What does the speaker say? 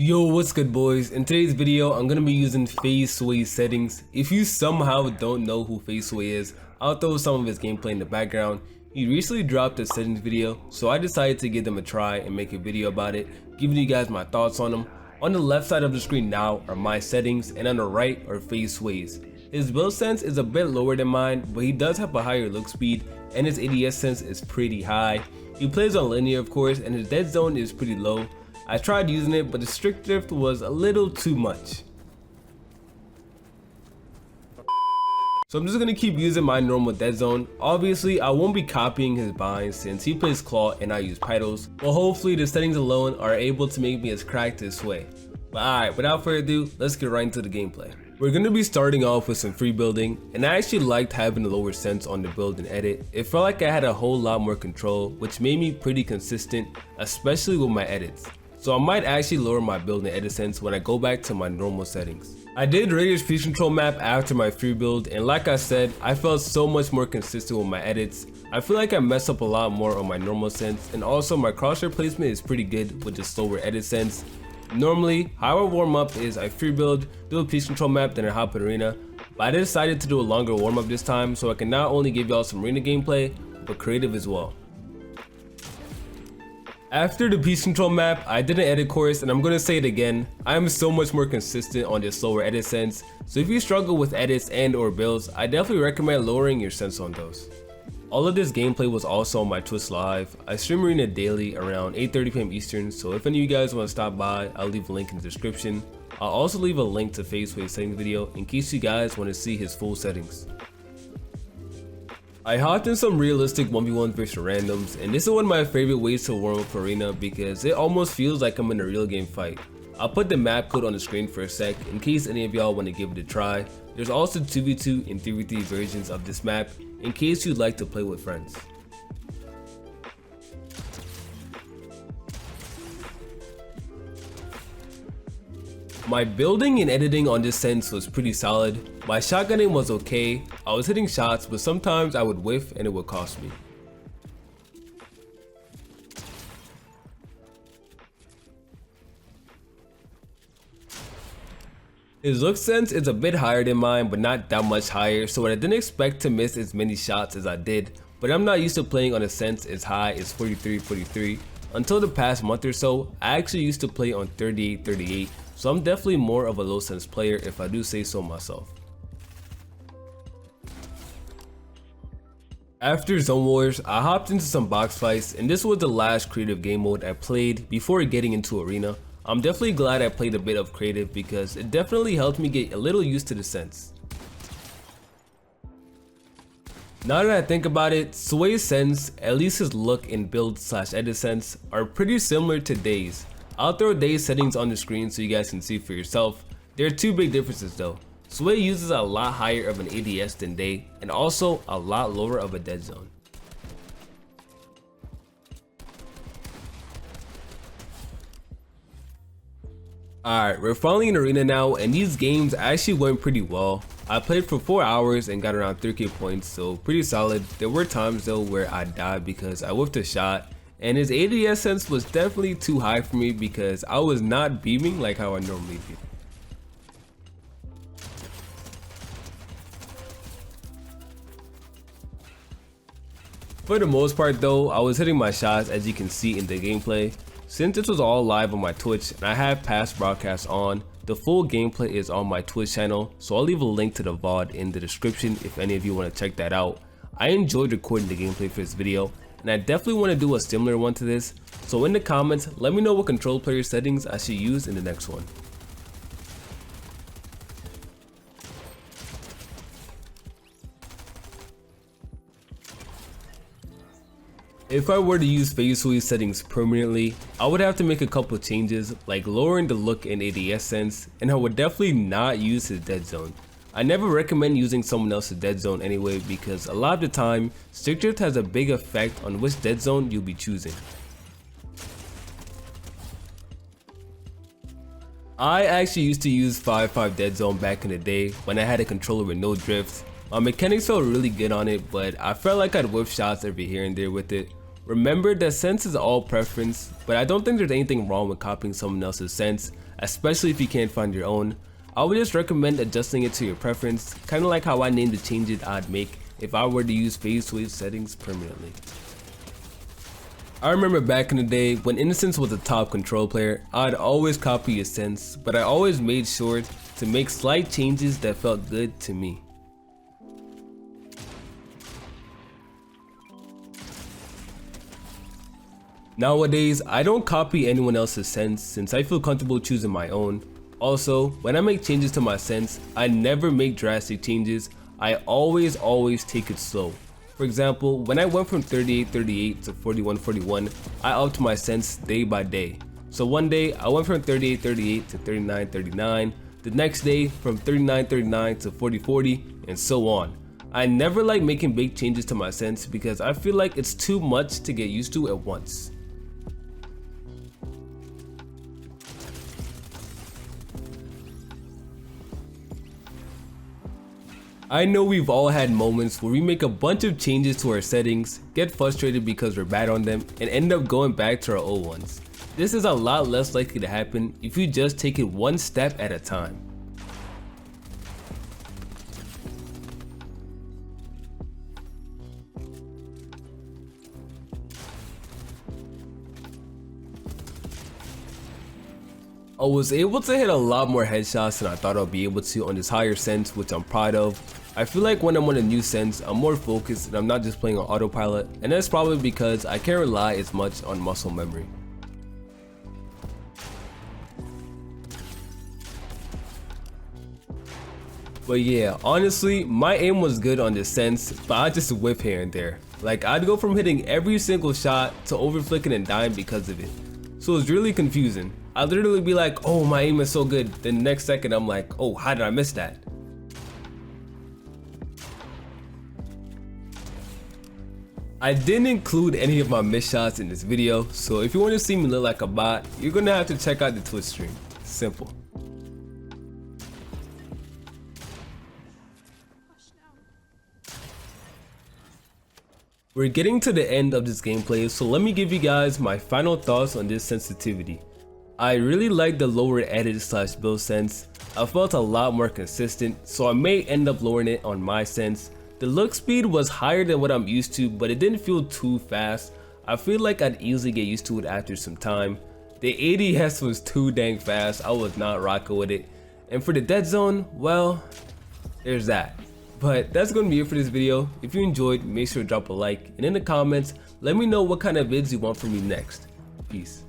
Yo, what's good boys? In today's video, I'm going to be using Faze settings. If you somehow don't know who Faze is, I'll throw some of his gameplay in the background. He recently dropped a settings video, so I decided to give them a try and make a video about it, giving you guys my thoughts on them. On the left side of the screen now are my settings, and on the right are Faze. His build sense is a bit lower than mine, but he does have a higher look speed, and his ADS sense is pretty high. He plays on linear of course, and his dead zone is pretty low. I tried using it, but the strict drift was a little too much. So I'm just gonna keep using my normal dead zone. Obviously, I won't be copying his binds since he plays claw and I use pyros, but hopefully the settings alone are able to make me as cracked this way. But alright, without further ado, let's get right into the gameplay. We're gonna be starting off with some free building, and I actually liked having the lower sense on the build and edit. It felt like I had a whole lot more control, which made me pretty consistent, especially with my edits. So I might actually lower my build and edit sense when I go back to my normal settings. I did Raider's Peace Control map after my free build, and like I said, I felt so much more consistent with my edits. I feel like I mess up a lot more on my normal sense, and also my crosshair placement is pretty good with the slower edit sense. Normally, how I warm up is I free build, do a Peace Control map, then I hop in arena, but I decided to do a longer warm up this time so I can not only give y'all some arena gameplay, but creative as well. After the Peace Control map, I did an edit course, and I'm gonna say it again, I am so much more consistent on the slower edit sense, so if you struggle with edits and or builds, I definitely recommend lowering your sense on those. All of this gameplay was also on my Twitch live. I stream arena daily around 8:30 PM Eastern, so if any of you guys want to stop by, I'll leave a link in the description. I'll also leave a link to Faze settings video in case you guys want to see his full settings. I hopped in some realistic 1v1 versus randoms, and this is one of my favorite ways to warm up for arena because it almost feels like I'm in a real game fight. I'll put the map code on the screen for a sec in case any of y'all want to give it a try. There's also 2v2 and 3v3 versions of this map in case you'd like to play with friends. My building and editing on this sense was pretty solid. My shotgunning was okay. I was hitting shots, but sometimes I would whiff and it would cost me. His look sense is a bit higher than mine, but not that much higher, so I didn't expect to miss as many shots as I did, but I'm not used to playing on a sense as high as 43. Until the past month or so, I actually used to play on 38, so I'm definitely more of a low sense player if I do say so myself. After Zone Wars, I hopped into some box fights, and this was the last creative game mode I played before getting into arena. I'm definitely glad I played a bit of creative because it definitely helped me get a little used to the sense. Now that I think about it, Sway's sense, at least his look and build / edit sense, are pretty similar to Dave's. I'll throw Dave's settings on the screen so you guys can see for yourself. There are two big differences though. Sway uses a lot higher of an ADS than Dave, and also a lot lower of a dead zone. Alright, we're finally in arena now, and these games actually went pretty well. I played for 4 hours and got around 3k points, so pretty solid. There were times though where I died because I whiffed a shot, and his ADS sense was definitely too high for me because I was not beaming like how I normally do. For the most part though, I was hitting my shots as you can see in the gameplay. Since this was all live on my Twitch and I have past broadcasts on, the full gameplay is on my Twitch channel, so I'll leave a link to the VOD in the description if any of you want to check that out. I enjoyed recording the gameplay for this video, and I definitely want to do a similar one to this, so in the comments let me know what control player settings I should use in the next one. If I were to use Faze settings permanently, I would have to make a couple changes like lowering the look and ADS sense, and I would definitely not use his dead zone. I never recommend using someone else's dead zone anyway because a lot of the time, strict drift has a big effect on which dead zone you'll be choosing. I actually used to use 5-5 dead zone back in the day when I had a controller with no drift. My mechanics felt really good on it, but I felt like I'd whiff shots every here and there with it. Remember that sense is all preference, but I don't think there's anything wrong with copying someone else's sense, especially if you can't find your own. I would just recommend adjusting it to your preference, kinda like how I named the changes I'd make if I were to use phase switch settings permanently. I remember back in the day when Innocence was a top control player, I'd always copy his sense, but I always made sure to make slight changes that felt good to me. Nowadays, I don't copy anyone else's sense since I feel comfortable choosing my own. Also, when I make changes to my sense, I never make drastic changes. I always take it slow. For example, when I went from 38-38 to 41-41, I upped my sense day by day. So one day, I went from 38-38 to 39-39, the next day from 39-39 to 40-40, and so on. I never like making big changes to my sense because I feel like it's too much to get used to at once. I know we've all had moments where we make a bunch of changes to our settings, get frustrated because we're bad on them, and end up going back to our old ones. This is a lot less likely to happen if you just take it one step at a time. I was able to hit a lot more headshots than I thought I'd be able to on this higher sense, which I'm proud of. I feel like when I'm on a new sense, I'm more focused and I'm not just playing on autopilot, and that's probably because I can't rely as much on muscle memory. But yeah, honestly, my aim was good on this sense, but I just whip here and there. Like, I'd go from hitting every single shot to overflicking and dying because of it. So it's really confusing. I'd literally be like, oh, my aim is so good. Then the next second, I'm like, oh, how did I miss that? I didn't include any of my missed shots in this video, so if you want to see me look like a bot, you're gonna have to check out the Twitch stream. Simple. We're getting to the end of this gameplay, so let me give you guys my final thoughts on this sensitivity. I really like the lower edit / build sense. I felt a lot more consistent, so I may end up lowering it on my sense. The look speed was higher than what I'm used to, but it didn't feel too fast. I feel like I'd easily get used to it after some time. The ADS was too dang fast, I was not rocking with it. And for the dead zone, well, there's that. But that's gonna be it for this video. If you enjoyed, make sure to drop a like, and in the comments, let me know what kind of vids you want from me next. Peace.